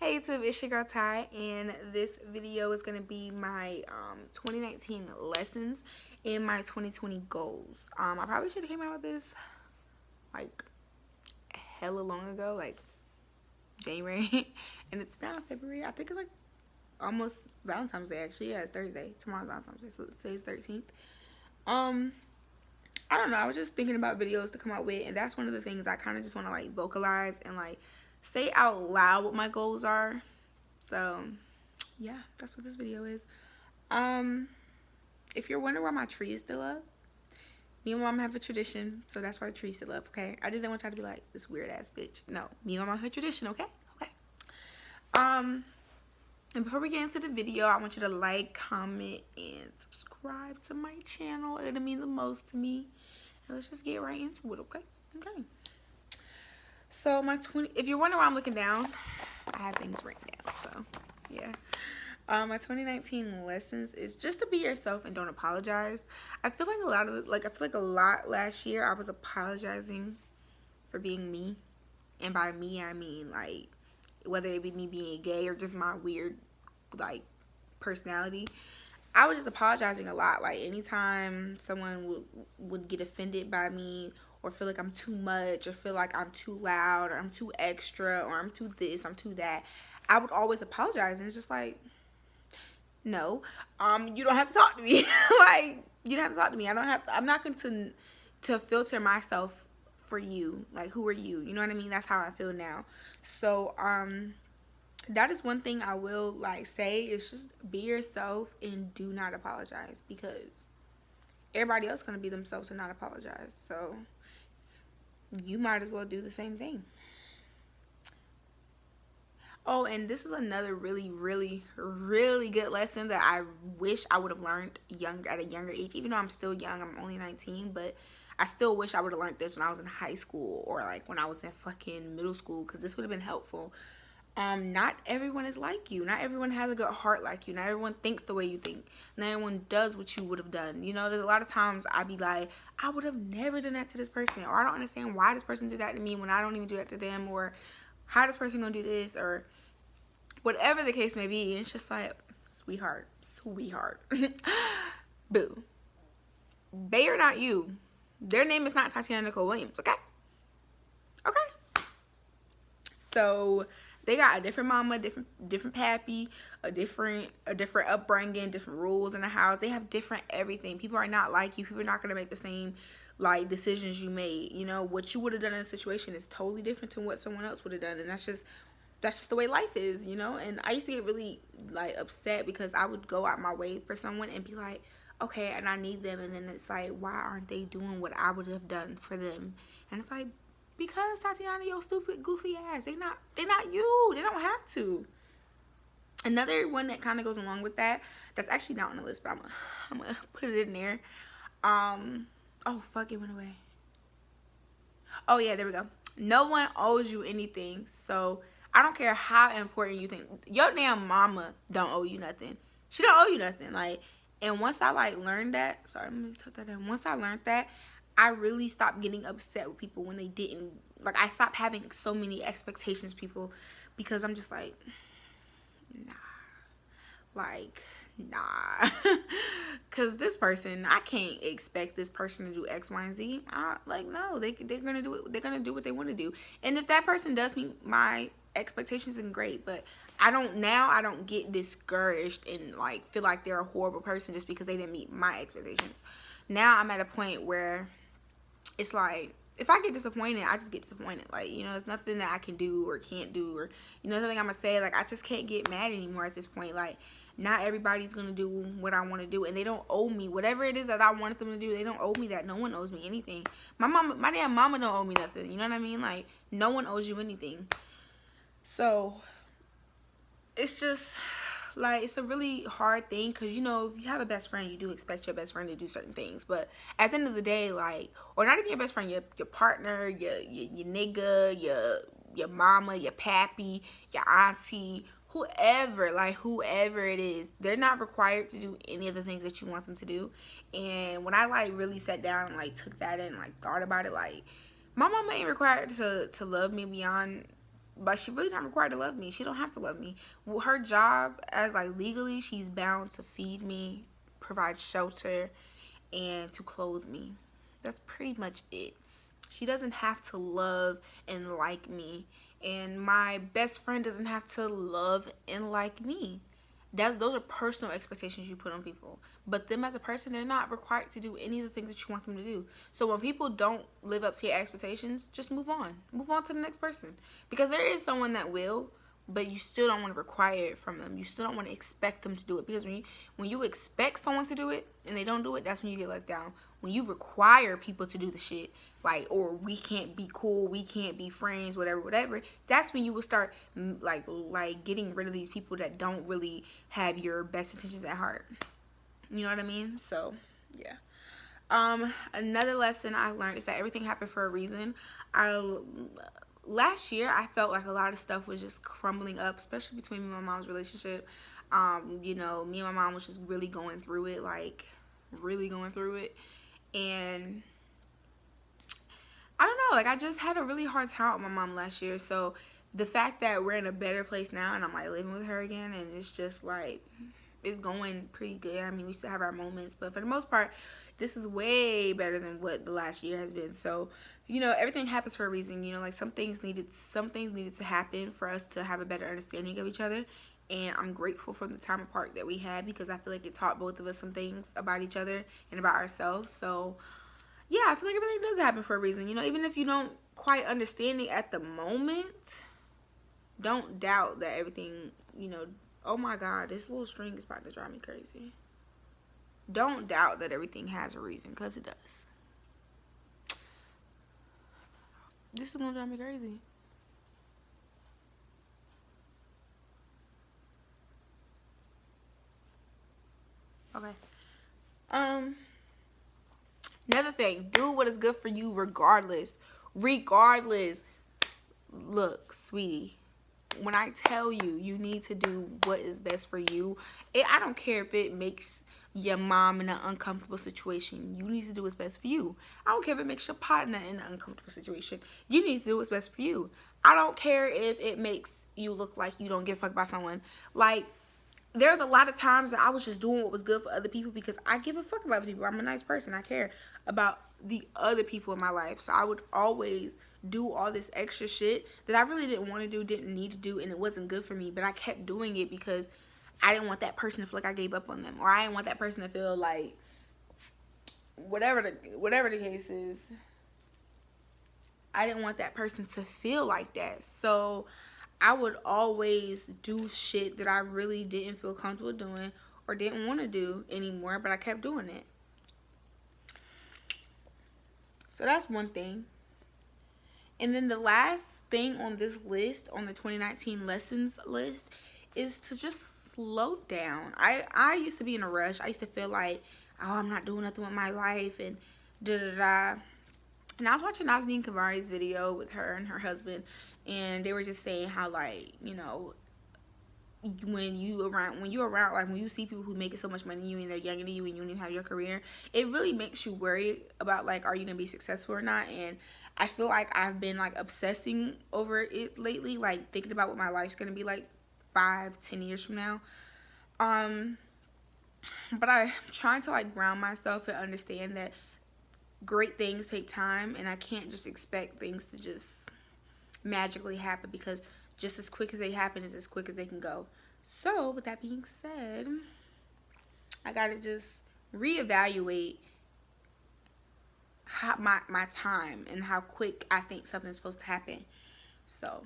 Hey YouTube, it's your girl Ty, and this video is going to be my 2019 lessons and my 2020 goals. I probably should have came out with this like hella long ago, like January, and it's now February. I think it's like almost Valentine's Day actually. Yeah, it's Thursday. Tomorrow's Valentine's Day, so today's 13th. I don't know, I was just thinking about videos to come out with, and that's one of the things I kind of just want to like vocalize and like say out loud what my goals are. So yeah, that's what this video is. If you're wondering why my tree is still up, me and mom have a tradition, so that's why the tree's still up. Okay, I just didn't want y'all to be like this weird ass bitch. No, me and mom have a tradition. Okay. And before we get into the video, I want you to like, comment, and subscribe to my channel. It'll mean the most to me. And let's just get right into it, okay? Okay. So if you're wondering why I'm looking down, I have things written down, so yeah. My 2019 lessons is just to be yourself and don't apologize. I feel like a lot last year I was apologizing for being me. And by me, I mean like whether it be me being gay or just my weird like personality. I was just apologizing a lot. Like anytime someone would get offended by me or feel like I'm too much or feel like I'm too loud or I'm too extra or I'm too this, I'm too that, I would always apologize. And it's just like, no, you don't have to talk to me. Like, you don't have to talk to me. I'm not going to filter myself for you. Like, who are you? You know what I mean? That's how I feel now. So, that is one thing I will like say is just be yourself and do not apologize, because everybody else is going to be themselves and not apologize. So you might as well do the same thing. Oh, and this is another really good lesson that I wish I would have learned at a younger age. Even though I'm still young, I'm only 19, but I still wish I would have learned this when I was in high school or like when I was in fucking middle school, because this would have been helpful. Not everyone is like you. Not everyone has a good heart like you. Not everyone thinks the way you think. Not everyone does what you would have done. You know, there's a lot of times I be like, I would have never done that to this person, or I don't understand why this person did that to me when I don't even do that to them, or how this person gonna do this, or whatever the case may be. And it's just like, sweetheart, boo. They are not you. Their name is not Tytiana Nicole Williams, okay? Okay. So they got a different mama, different pappy, a different upbringing, different rules in the house. They have different everything. People are not like you. People are not gonna make the same like decisions you made. You know, what you would have done in a situation is totally different to what someone else would have done, and that's just the way life is, you know. And I used to get really like upset because I would go out my way for someone and be like, okay, and I need them, and then it's like, why aren't they doing what I would have done for them? And it's like, because Tytiana, your stupid goofy ass, they're not you. They don't have to. Another one that kind of goes along with that, that's actually not on the list, but I'm gonna put it in there. Oh fuck, it went away. Oh yeah, there we go. No one owes you anything, so I don't care how important you think. Your damn mama don't owe you nothing. She don't owe you nothing. Like, and once I like learned that, sorry, let me tuck that in. Once I learned that, I really stopped getting upset with people when they didn't. Like, I stopped having so many expectations of people, because I'm just like, nah. Like, nah. Because this person, I can't expect this person to do X, Y, and Z. Like, no, they're going to do it. They're going to do what they want to do. And if that person does meet my expectations, then great. But I don't get discouraged and like feel like they're a horrible person just because they didn't meet my expectations. Now I'm at a point where it's like, if I get disappointed, I just get disappointed. Like, you know, it's nothing that I can do or can't do, or, you know, nothing I'm gonna say. Like, I just can't get mad anymore at this point. Like, not everybody's gonna do what I want to do, and they don't owe me whatever it is that I wanted them to do. They don't owe me that. No one owes me anything. My damn mama don't owe me nothing. You know what I mean? Like, no one owes you anything. So it's just like, it's a really hard thing, because, you know, if you have a best friend, you do expect your best friend to do certain things. But at the end of the day, like, or not even your best friend, your partner, your nigga, your mama, your pappy, your auntie, whoever it is, they're not required to do any of the things that you want them to do. And when I like really sat down and like took that in and like thought about it, like, my mama ain't required to love me beyond but she really not required to love me. She don't have to love me. Well, her job as like legally, she's bound to feed me, provide shelter, and to clothe me. That's pretty much it. She doesn't have to love and like me, and my best friend doesn't have to love and like me. Those are personal expectations you put on people, but them as a person, they're not required to do any of the things that you want them to do. So when people don't live up to your expectations, just move on to the next person, because there is someone that will, but you still don't want to require it from them. You still don't want to expect them to do it, because when you expect someone to do it and they don't do it, that's when you get let down. When you require people to do the shit, like, or we can't be cool, we can't be friends, whatever, that's when you will start like getting rid of these people that don't really have your best intentions at heart. You know what I mean? So yeah. Another lesson I learned is that everything happened for a reason. Last year I felt like a lot of stuff was just crumbling up, especially between me and my mom's relationship. You know, me and my mom was just really going through it, and I don't know, like, I just had a really hard time with my mom last year. So the fact that we're in a better place now and I'm like living with her again, and it's just like, it's going pretty good. I mean, we still have our moments, but for the most part, this is way better than what the last year has been. So, you know, everything happens for a reason. You know, like, some things needed to happen for us to have a better understanding of each other. And I'm grateful for the time apart that we had, because I feel like it taught both of us some things about each other and about ourselves. So yeah, I feel like everything does happen for a reason. You know, even if you don't quite understand it at the moment, don't doubt that everything, you know, oh my God, this little string is about to drive me crazy. Don't doubt that everything has a reason, because it does. This is gonna drive me crazy. Okay. Another thing, do what is good for you regardless. Look, sweetie, when I tell you, you need to do what is best for you, I don't care if it makes your mom in an uncomfortable situation. You need to do what's best for you. I don't care if it makes your partner in an uncomfortable situation. You need to do what's best for you. I don't care if it makes you look like you don't give a fuck about someone. Like, there's a lot of times that I was just doing what was good for other people because I give a fuck about other people. I'm a nice person. I care about the other people in my life. So I would always do all this extra shit that I really didn't want to do, didn't need to do, and it wasn't good for me. But I kept doing it because I didn't want that person to feel like I gave up on them. Or I didn't want that person to feel like, whatever the case is, I didn't want that person to feel like that. So I would always do shit that I really didn't feel comfortable doing or didn't want to do anymore, but I kept doing it. So that's one thing. And then the last thing on this list, on the 2019 lessons list, is to just slow down. I used to be in a rush. I used to feel like, oh, I'm not doing nothing with my life and da-da-da. And I was watching Nazanin Kavari's video with her and her husband, and they were just saying how, like, you know, when you're around, like, when you see people who make so much money and they're younger than you and you don't even have your career, it really makes you worry about, like, are you gonna be successful or not? And I feel like I've been, like, obsessing over it lately, like, thinking about what my life's gonna be like 5-10 years from now. But I'm trying to, like, ground myself and understand that great things take time, and I can't just expect things to just magically happen, because just as quick as they happen is as quick as they can go. So with that being said, I gotta just reevaluate my time and how quick I think something's supposed to happen. So